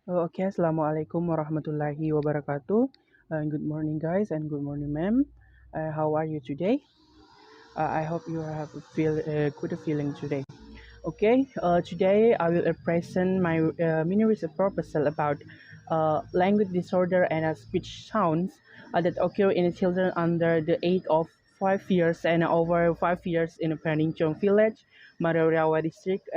Okay, Assalamualaikum warahmatullahi wabarakatuh. Good morning, guys, and good morning, ma'am. How are you today? I hope you have a good feeling today. Okay, today I will present my mini research proposal about language disorder and speech sounds that occur in children under the age of 5 years and over 5 years in Panichong Village, Madarawa District.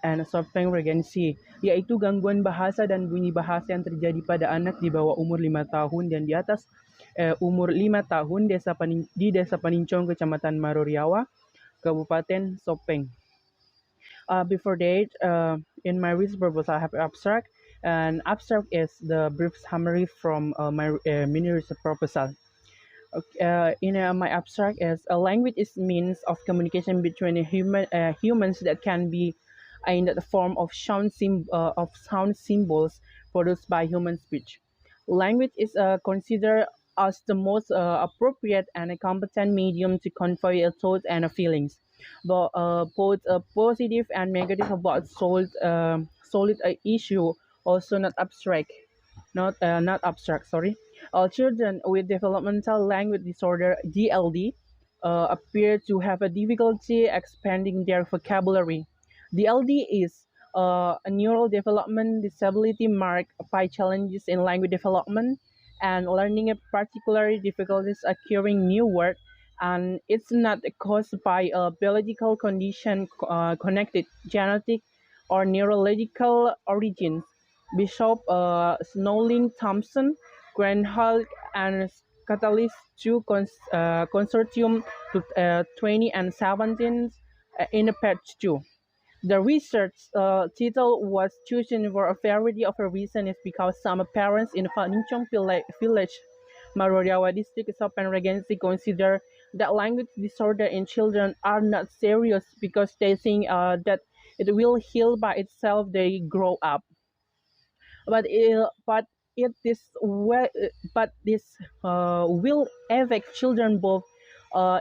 And Software Regency, yaitu gangguan bahasa dan bunyi bahasa yang terjadi pada anak di bawah umur 5 tahun dan di atas umur 5 tahun di Desa Panincong, Kecamatan Maroriawa, Kabupaten Sopeng. Before that, in my research proposal, I have abstract. And abstract is the brief summary from my mini research proposal. Okay, my abstract is a language is means of communication between humans that can be in the form of sound symbols produced by human speech. Language is considered as the most appropriate and a competent medium to convey thoughts and feelings, but both positive and negative about solid issue, also not abstract. Sorry. Children with developmental language disorder (DLD) appear to have a difficulty expanding their vocabulary. DLD is a neural development disability marked by challenges in language development and learning, particularly difficulties acquiring new words, and it's not caused by a biological condition connected genetic or neurological origins. Bishop Snowling Thompson, Greenhalgh, and Catalyst 2 Consortium to 20 and 17 in page 2. The research title was chosen for a variety of reasons because some parents in Panichong village, Maroriawa district, Sopan Regency consider that language disorder in children are not serious because they think that it will heal by itself they grow up. But this will affect children both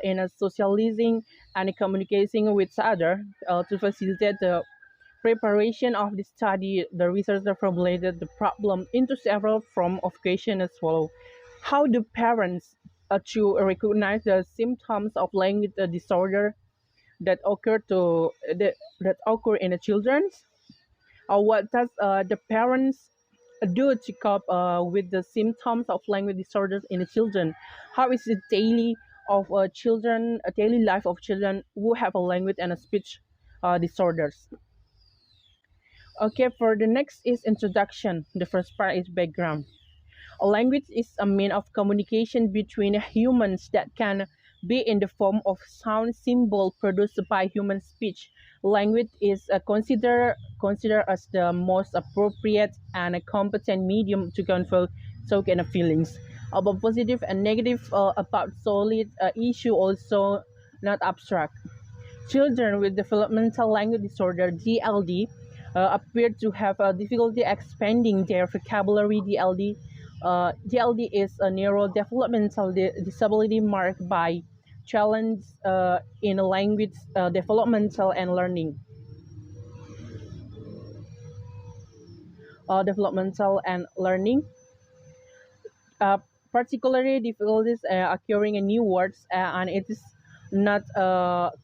in socializing and communicating with other to facilitate the preparation of the study. The researcher formulated the problem into several forms of question as follows: how do parents to recognize the symptoms of language disorder that occur in the children? What does the parents do to cope with the symptoms of language disorders in the children? How is the daily life of children who have a language and a speech disorders? Okay, for the next is introduction. The first part is background. A language is a mean of communication between humans that can be in the form of sound symbol produced by human speech. Language is considered as the most appropriate and a competent medium to convey thought and feelings. About positive and negative about solid issue also not abstract. Children with developmental language disorder (DLD) appear to have difficulty expanding their vocabulary. DLD is a neurodevelopmental disability marked by challenge in language developmental and learning. Developmental and learning, uh, particularly difficulties occurring in new words, and it is not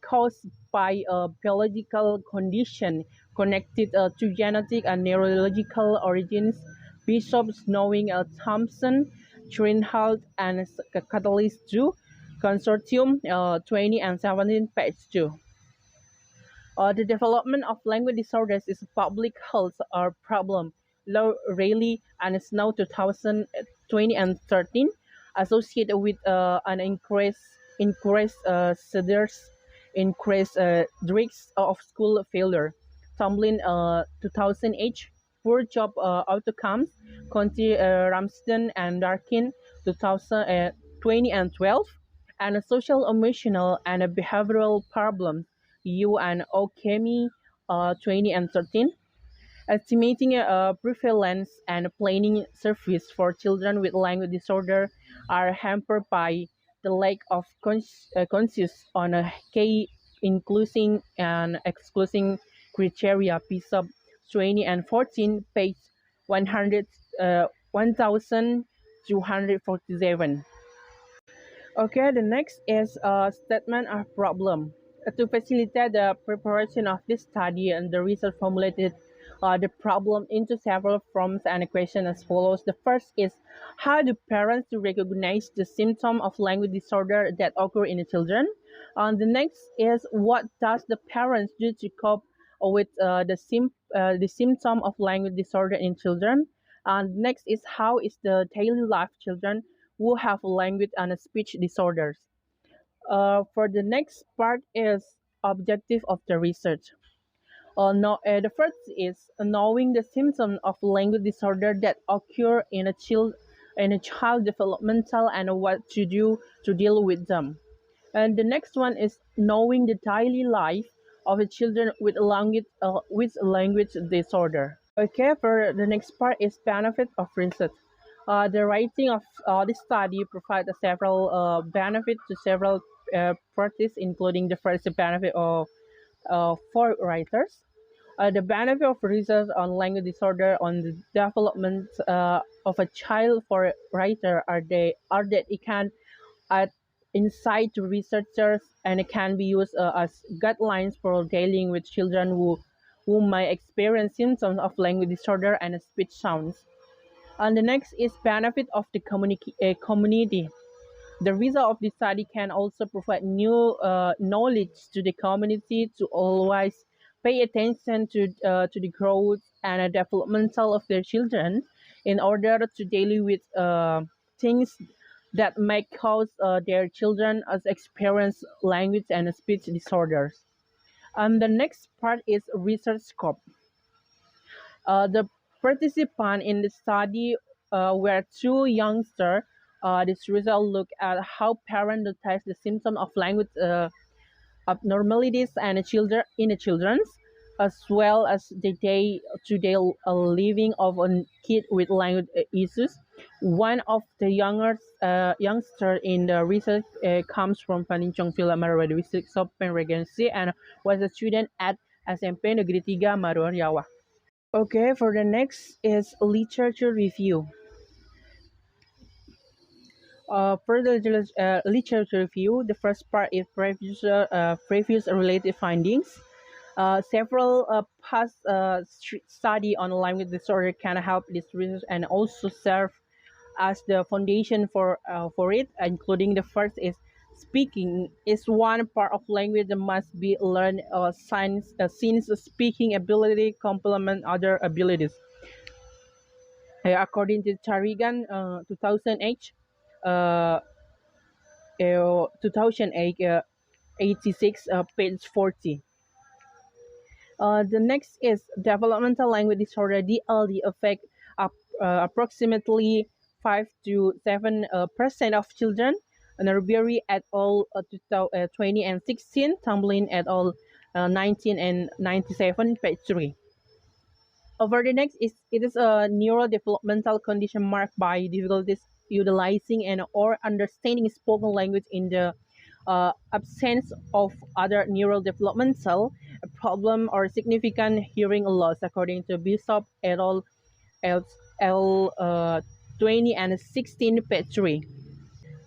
caused by a biological condition connected to genetic and neurological origins. Bishops knowing Thompson, Trinhalt, and Catalyst 2, Consortium 20 and 17, page 2. The development of language disorders is a public health problem. Law Rayleigh and Snow 2020 and 13 associated with an increased risks of school failure. Tomlin 2008 poor job outcomes. Conti Ramsden and Darkin 2020 and 12 and social emotional and behavioral problems. U and Okemi 20 and 13, estimating prevalence and planning service for children with language disorder are hampered by the lack of conscious on a key including and excluding criteria. Piece of 20 and 14, page 100, 1247. Okay, the next is a statement of problem. To facilitate the preparation of this study, and the research formulated the problem into several forms and questions as follows. The first is, how do parents recognize the symptom of language disorder that occur in the children? The next is, what does the parents do to cope with the symptom of language disorder in children? And next is, how is the daily life children who have language and speech disorders? For the next part is objective of the research. No, the first is knowing the symptoms of language disorder that occur in a child developmental and what to do to deal with them. And the next one is knowing the daily life of the children with language disorder. Okay, for the next part is benefit of research. The writing of this study provides several benefits to several parties, including the first benefit of for writers. The benefit of research on language disorder on the development of a child for a writer are that it can add insight to researchers, and it can be used as guidelines for dealing with children who may experience symptoms of language disorder and speech sounds. And the next is benefit of the community. The result of this study can also provide new knowledge to the community to always pay attention to the growth and developmental of their children in order to deal with things that may cause their children as experience language and speech disorders. And the next part is research scope. The participants in the study were two youngsters. This result looked at how parents detect the symptom of language abnormalities and children in the children's, as well as the day-to-day living of a kid with language issues. One of the youngster in the research comes from Paninchong Philomena Research Open Regency and was a student at SMP Negeri 3 Maruaryawa. Okay, for the next is literature review. For the literature review, the first part is previous related findings. Several past study on language disorder can help this research and also serve as the foundation for it, including the first is speaking is one part of language that must be learned since speaking ability complement other abilities. According to Charigan, 2008, uh, 2008, 86, page 40. The next is developmental language disorder. DLD affect approximately 5 to 7% of children. Nerberry et al. 20 and 16, Tumbling et al. 19 and 97, page 3. Over the next is it is a neurodevelopmental condition marked by difficulties utilizing and or understanding spoken language in the absence of other neurodevelopmental problem or significant hearing loss, according to Bishop et al. L 20 and 16, page 3.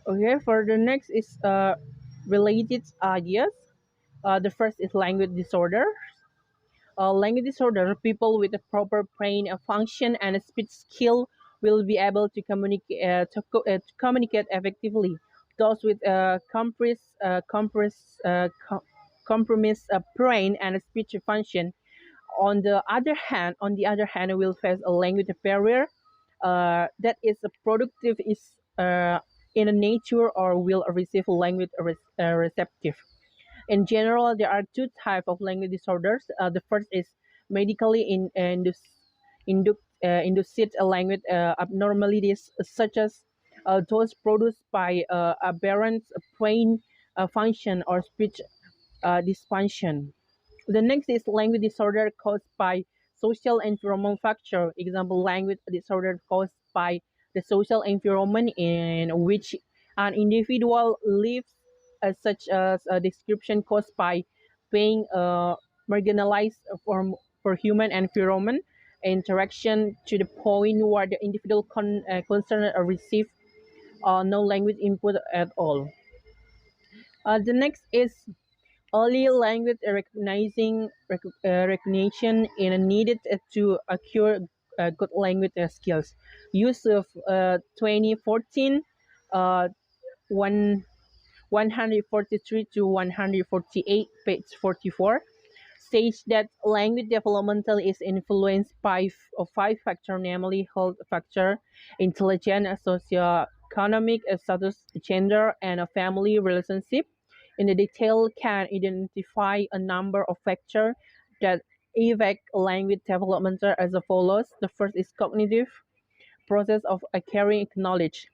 Okay, for the next is related ideas. The first is language disorder. Language disorder, people with a proper brain function and speech skill will be able to communicate effectively. Those with compromised brain and speech function, on the other hand, will face a language barrier that is productive is in nature or will receive language receptive. In general, there are two types of language disorders. The first is medically induced language abnormalities, such as those produced by aberrant brain function or speech dysfunction. The next is language disorder caused by social environment factor. Example, language disorder caused by the social environment in which an individual lives, such as a description caused by being marginalized for human environment. interaction to the point where the individual concerned receive no language input at all. The next is early language recognition in needed to acquire good language skills. Use of 2014 uh, 1 143 to 148, page 44, states that language developmental is influenced by five factors, namely health factor, intelligence, socioeconomic status, gender, and a family relationship. In the detail, can identify a number of factors that affect language development as follows. The first is cognitive process of acquiring knowledge.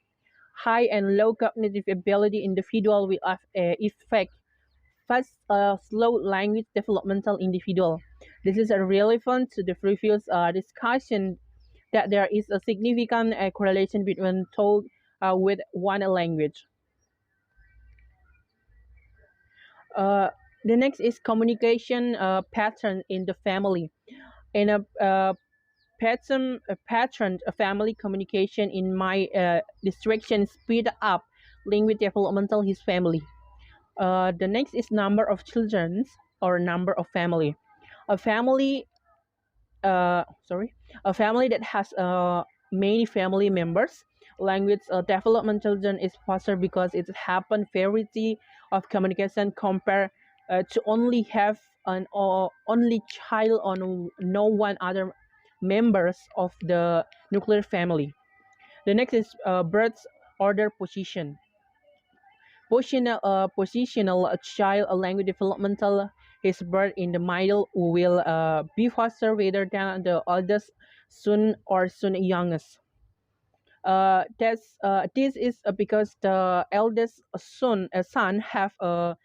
High and low cognitive ability individual will affect fast, slow language developmental individual. This is relevant to the previous discussion that there is a significant correlation between talk with one language. Uh, the next is communication pattern in the family. In a pattern of family communication in my distraction speed up language developmental his family. The next is number of children or number of family. A family, a family that has many family members. Language development children is faster because it happen variety of communication compared to only have an only child on no one other members of the nuclear family. The next is birth order position. Positional child language developmental his birth in the middle will be faster rather than the oldest son or son youngest. This is because the eldest son have a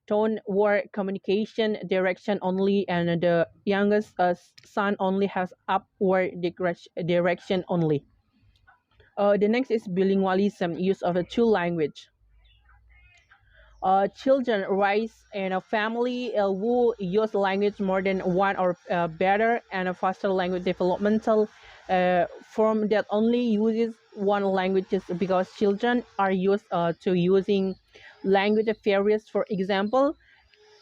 downward communication direction only, and the youngest son only has upward direction only. The next is bilingualism, use of the two language. Children raised in a family who use language more than one or better and a faster language developmental form that only uses one language just because children are used to using language various. For example,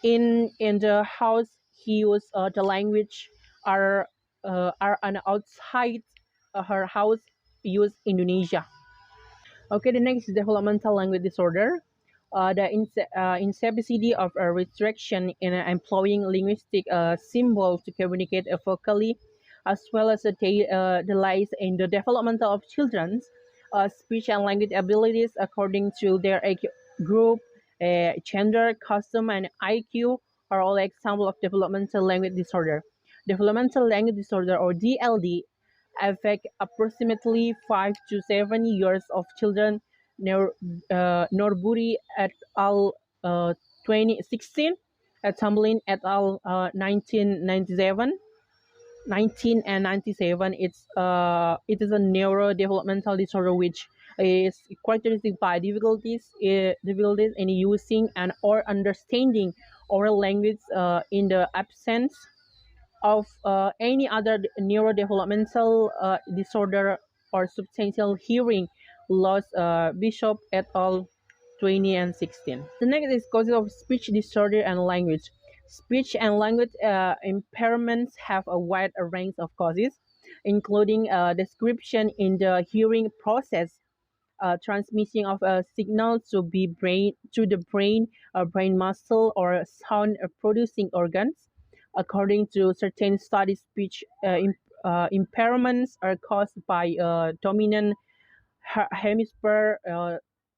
in the house he use the language are an outside her house use Indonesia. Okay, the next is developmental language disorder. The incapacity of a restriction in employing linguistic symbols to communicate vocally, as well as delays in the development of children's speech and language abilities according to their age group, gender, custom, and IQ are all examples of developmental language disorder. Developmental language disorder, or DLD, affect approximately 5 to 7 years of children. Norbury et al. 2016, Tamblin et al. 1997. 1997. It is a neurodevelopmental disorder which is characterized by difficulties in using and or understanding oral language in the absence of any other neurodevelopmental disorder or substantial hearing loss. Bishop et al. 2016. The next is causes of speech disorder and language. Speech and language impairments have a wide range of causes, including description in the hearing process, transmission of a signal to the brain muscle or sound producing organs. According to certain studies, speech impairments are caused by dominant hemisphere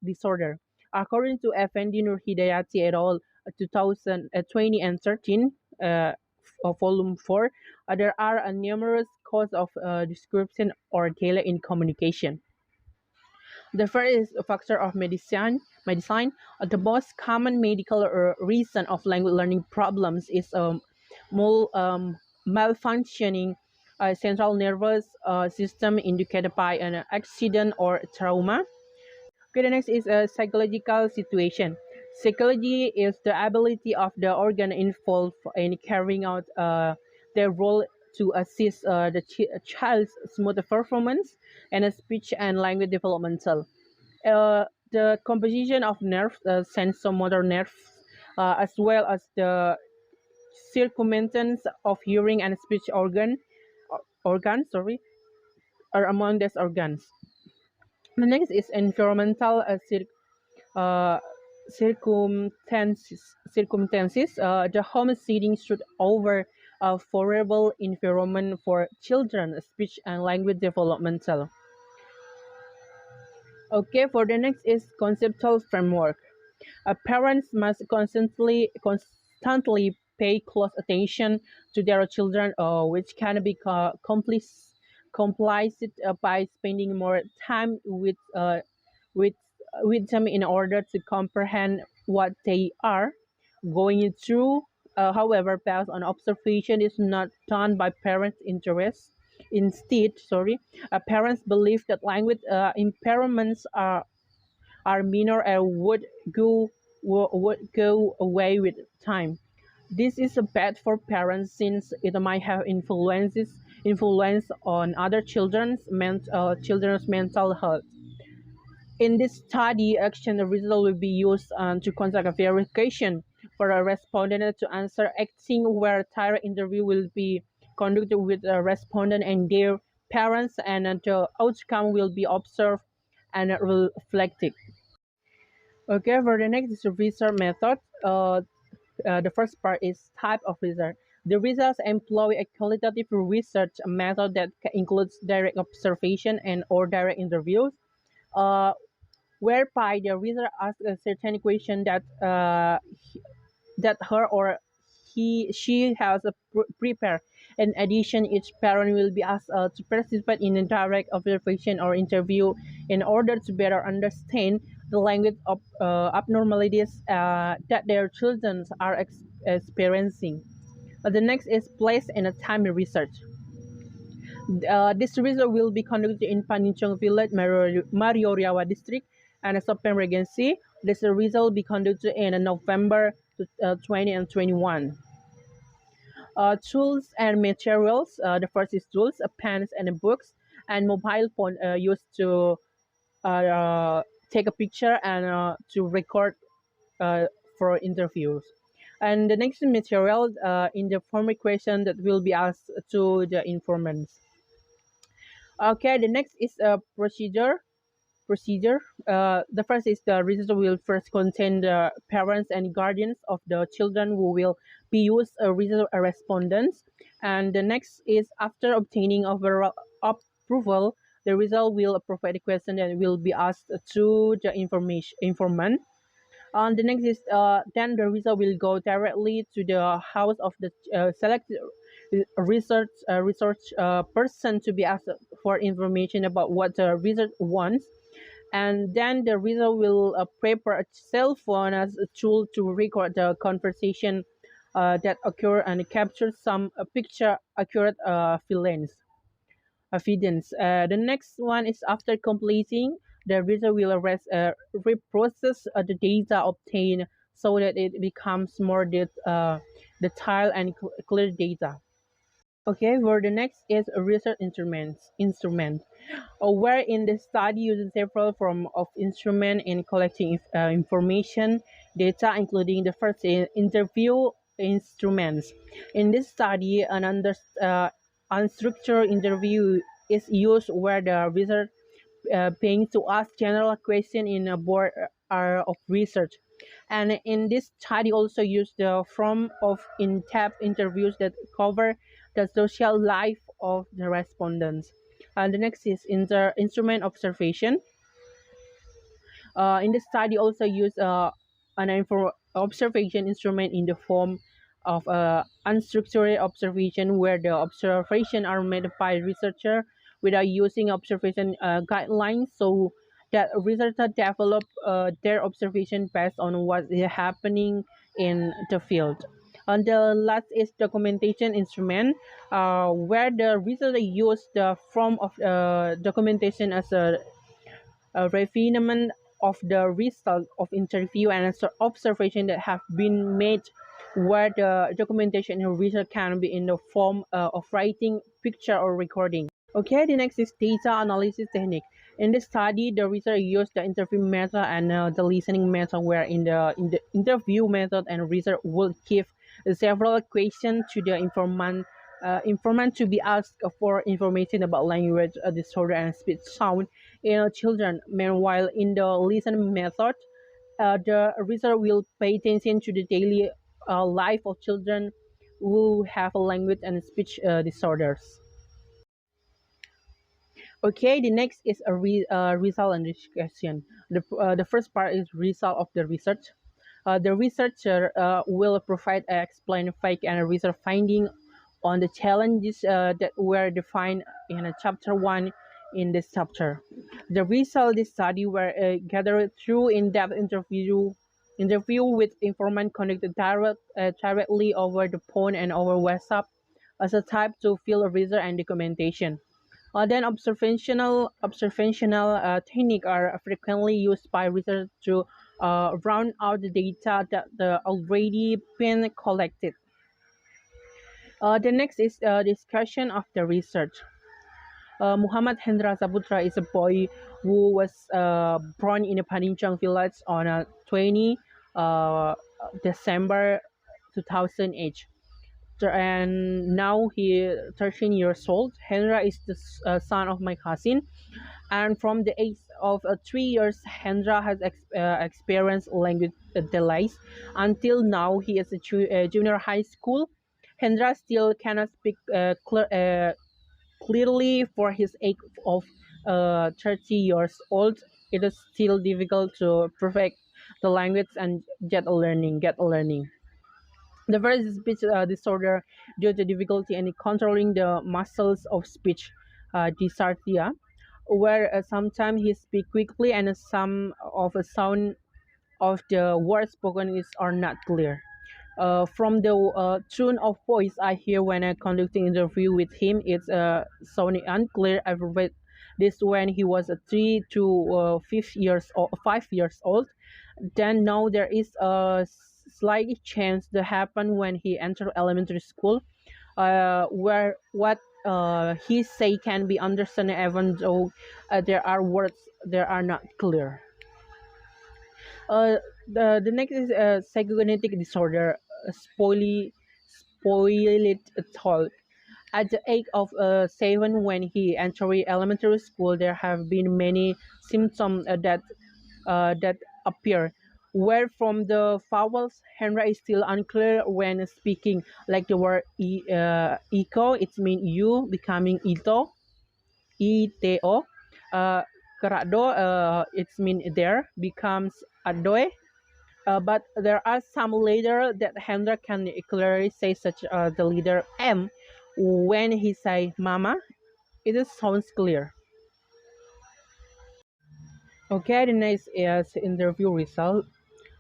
disorder. According to Effendi Nur Hidayati et al. 2020 and 13, volume 4, there are numerous causes of description or delay in communication. The first is a factor of medicine. The most common medical reason of language learning problems is malfunctioning central nervous system indicated by an accident or trauma. Okay, the next is a psychological situation. Psychology is the ability of the organ involved in carrying out their role to assist the child's smooth performance and speech and language developmental. The composition of nerves, sensomotor nerves, as well as the circumference of hearing and speech organs, are among these organs. The next is environmental uh, circumstances. The home setting should offer a favorable environment for children, speech and language developmental. Okay, for the next is conceptual framework. Parents must constantly pay close attention to their children, which can be complicit by spending more time with with them in order to comprehend what they are going through. However, based on observation is not done by parents' interest. Instead, parents believe that language impairments are minor and would go away with time. This is bad for parents since it might have influence on other children's mental health. In this study, action result will be used to conduct a verification for a respondent to answer acting where direct interview will be conducted with a respondent and their parents, and the outcome will be observed and reflected. Okay, for the next is the research method. The first part is type of research. The results employ a qualitative research method that includes direct observation and or direct interviews, uh, whereby the reader asks a certain question that her or she has prepared. In addition, each parent will be asked to participate in a direct observation or interview in order to better understand the language of abnormalities that their children are experiencing. The next is place and a time research. This research will be conducted in Panichong Village, Marioriawa District, and Sopeng Regency. This research will be conducted in November 20 and 21. Tools and materials. The first is tools, pens and books, and mobile phone used to take a picture and to record uh, for interviews. And the next material in the form question that will be asked to the informants. Okay, the next is a procedure. The first is the register will first contain the parents and guardians of the children who will be used as register respondents. And the next is after obtaining overall approval, the result will provide a question that will be asked to the informant. The next is then the result will go directly to the house of the selected research person to be asked for information about what the research wants, and then the reader will prepare a cell phone as a tool to record the conversation that occur and capture some picture accurate evidence. The next one is after completing, the reader will reprocess the data obtained so that it becomes more detailed and clear data. Okay, for the next is a research instrument. Where in the study uses several forms of instrument in collecting information, data, including the first interview instruments. In this study, an unstructured interview is used where the research paying to ask general question in a board of research. And in this study also use the form of in-depth interviews that cover the social life of the respondents. And the next is instrument observation. In the study also use an observation instrument in the form of unstructured observation where the observation are made by researcher without using observation guidelines, so that researcher develop their observation based on what is happening in the field. And the last is documentation instrument, where the researcher use the form of documentation as a refinement of the result of interview and observation that have been made where the documentation and research can be in the form of writing, picture, or recording. Okay, the next is data analysis technique. In this study, the researcher used the interview method and the listening method, where in the interview method and research will give several questions to the informant to be asked for information about language disorder and speech sound in children. Meanwhile, in the listening method, the researcher will pay attention to the daily life of children who have language and speech disorders. Okay, the next is a result and discussion. The first part is result of the research. The researcher will provide explain fake and research finding on the challenges that were defined in chapter 1 in this chapter. The result of this study were gathered through in-depth interview with informant conducted directly over the phone and over WhatsApp as a type to field research and documentation. Then observational technique are frequently used by researchers to round out the data that the already been collected. The next is discussion of the research. Muhammad Hendra Saputra is a boy who was born in a Paninchang village on 20 uh, December 2008, and now he 13 years old. Hendra is the son of my cousin, and from the age of 3 years, Hendra has experienced language delays. Until now, he is a junior high school. Hendra still cannot speak clearly for his age of 30 years old. It is still difficult to perfect the language and get learning. The first is speech disorder due to difficulty in controlling the muscles of speech, dysarthria, where sometimes he speaks quickly and some of the sound of the words spoken is are not clear. From the tone of voice I hear when I conducting interview with him, it's sounding unclear. I've read this when he was 5 years old. Then now there is a slight change that happen when he entered elementary school, where what he say can be understood even though there are words that are not clear. Uh, the next is psychokinetic disorder, spoiled talk. At the age of 7, when he entered elementary school, there have been many symptoms that appear. Where from the vowels, Henry is still unclear when speaking, like the word eco, it means you becoming ito, ito. Uh, Karado, it means there, becomes adoe. But there are some letters that Hendra can clearly say, such as the letter M. When he say "mama," it sounds clear. Okay, the next is interview result.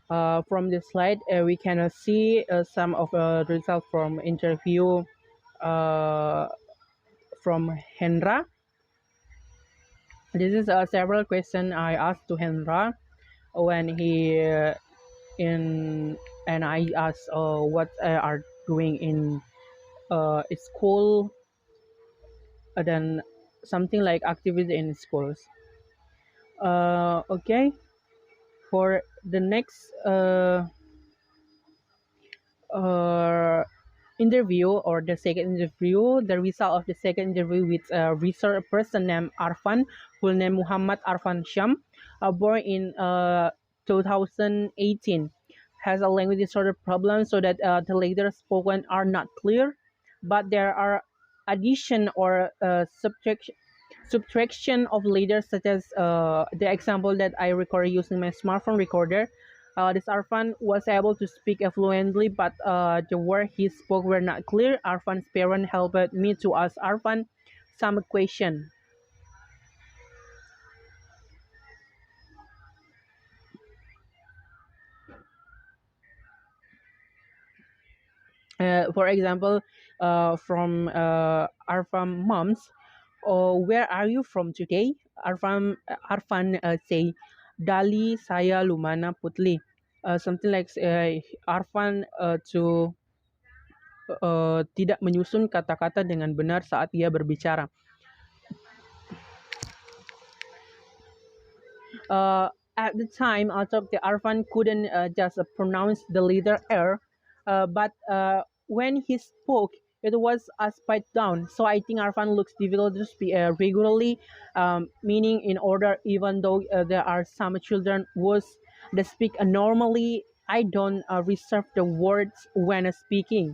From this slide, we can see some of the results from interview uh, from Hendra. This is several questions I asked to Hendra when he in and I asked what are doing in school, then something like activity in schools. Okay, for the next uh, interview or the second interview, the result of the second interview with a research person named Arfan, full name Muhammad Arfan Sham, born in 2018, has a language disorder problem, so that the letters spoken are not clear, but there are addition or subtraction of letters, such as the example that I recorded using my smartphone recorder. This Arfan was able to speak fluently, but the words he spoke were not clear. Arfan's parent helped me to ask Arfan some question. For example, from Arfan moms, where are you from today? Arfan say, Dali saya Lumana Putli. something like Arfan to tidak menyusun kata-kata dengan benar saat ia berbicara. At the time, although the Arfan couldn't just pronounce the letter R, but when he spoke, it was spelled down. So I think Arfan looks difficult to speak regularly, meaning in order, even though there are some children who they speak normally, I don't reserve the words when speaking.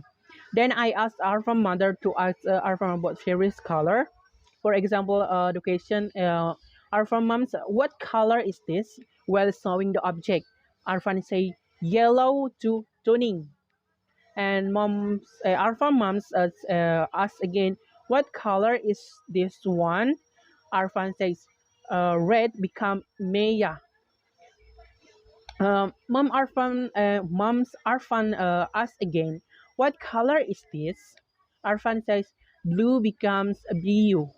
Then I asked Arfan mother to ask Arfan about favorite color. For example, the question Arfan moms, what color is this? While showing the object, Arfan say yellow to tuning. And Arfan moms ask again, what color is this one? Arfan says red become Maya. Moms Arfan asks again, what color is this? Arfan says blue becomes blue.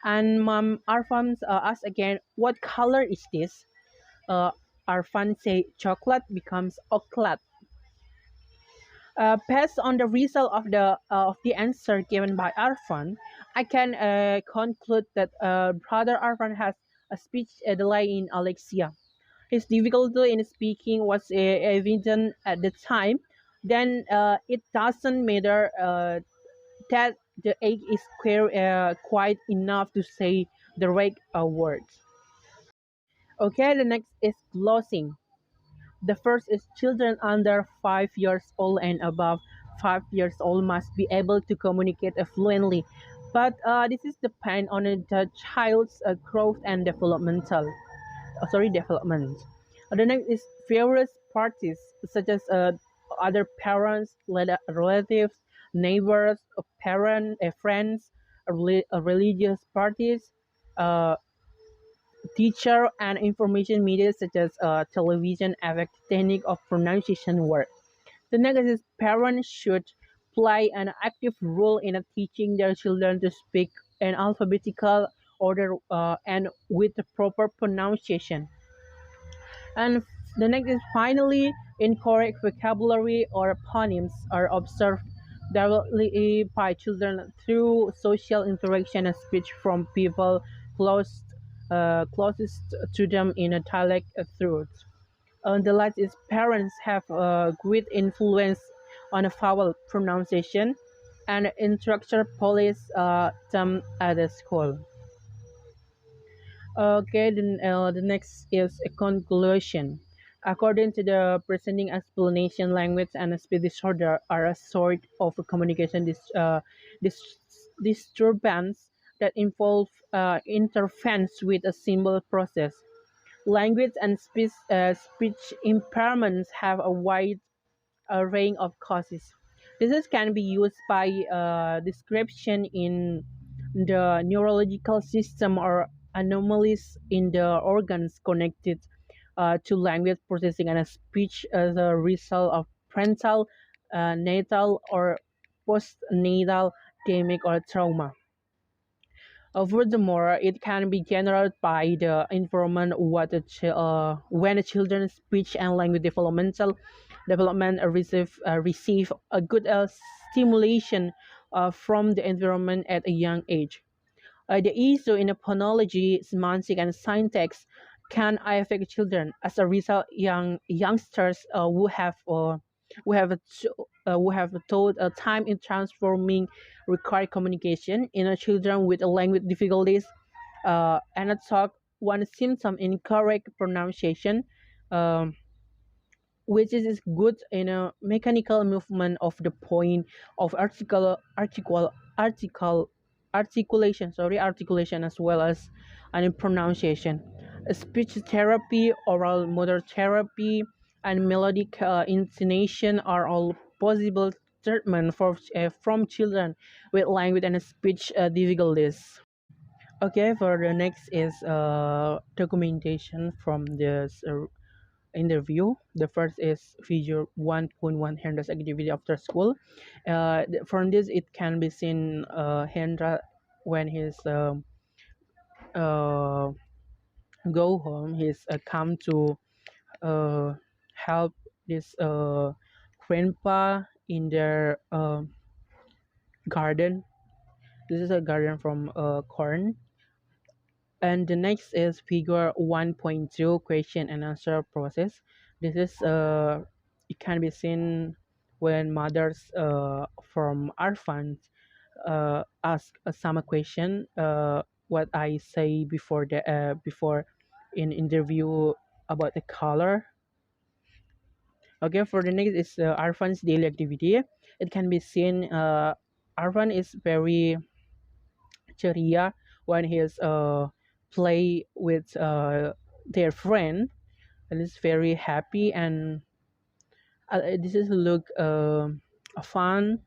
And Mom Arfan asks again, what color is this? Arfan say chocolate becomes chocolate. Based on the result of the answer given by Arfan, I can conclude that brother Arfan has a speech delay in Alexia. His difficulty in speaking was evident at the time. Then it doesn't matter that the egg is quite enough to say the right words. Okay, the next is glossing. The first is children under 5 years old and above 5 years old must be able to communicate fluently. But this is depend on the child's growth and development. The next is various parties such as other parents, relatives, neighbors, friends, religious parties, uh, teacher, and information media such as television affect technique of pronunciation work. The next is parents should play an active role in teaching their children to speak in alphabetical order and with the proper pronunciation. And the next is finally incorrect vocabulary or phonics are observed directly by children through social interaction and speech from people closest to them in a dialect through. The last is parents have great influence on a vowel pronunciation and instructor police them at the school. Okay, then the next is a conclusion. According to the presenting explanation, language and speech disorder are a sort of a communication dis- disturbance that involve interference with a symbol process. Language and speech impairments have a wide array of causes. This can be used by description in the neurological system or anomalies in the organs connected to language processing and speech as a result of parental, natal, or postnatal damage or trauma. Furthermore, it can be generated by the environment when a children's speech and language development receive a good stimulation from the environment at a young age. The issue in phonology, semantics, and syntax can affect children. As a result, youngsters who have told time in transforming required communication in children with language difficulties and talk one symptom incorrect pronunciation. Um, which is good in a mechanical movement of the point of articulation as well as in pronunciation. Speech therapy, oral motor therapy, and melodic intonation are all possible treatment for from children with language and speech difficulties. Okay, for the next is documentation from this interview. The first is figure 1.1 Hendra's activity after school. From this, it can be seen Hendra when he's uh, go home. He's come to uh, help this grandpa in their garden. This is a garden from corn. And the next is figure 1.2 question and answer process. This is it can be seen when mothers from orphans ask a summer question. What I say before the before in interview about the color. Okay, for the next is Arfan's daily activity. It can be seen Arfan is very ceria when he's play with their friend, and is very happy, and this is look fun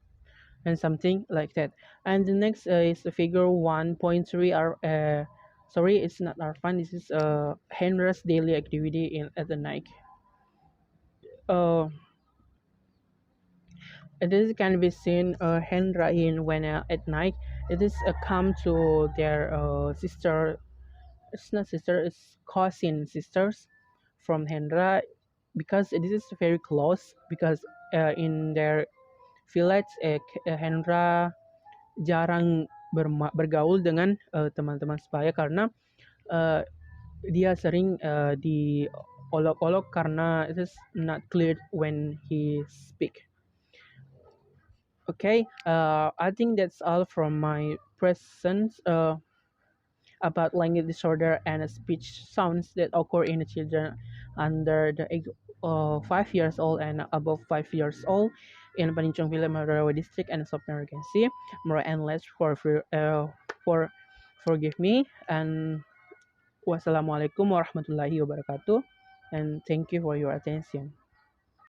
and something like that. And the next is the figure 1.3 sorry, it's not Arfan, this is Henry's daily activity in at the night. uh this can be seen Henra in when at night it is come to their sister. It's not sister, it's cousin sisters from Henra, because this is very close, because in their village Henra jarang bergaul dengan teman-teman sebaya, karena uh, dia sering diolok-olok karena it is not clear when he speak. Okay, I think that's all from my presence about language disorder and speech sounds that occur in the children under the age 5 years old and above 5 years old in Panichong Villa, Marawi district and South American Sea. More and less for forgive me, and wassalamualaikum warahmatullahi wabarakatuh, and thank you for your attention.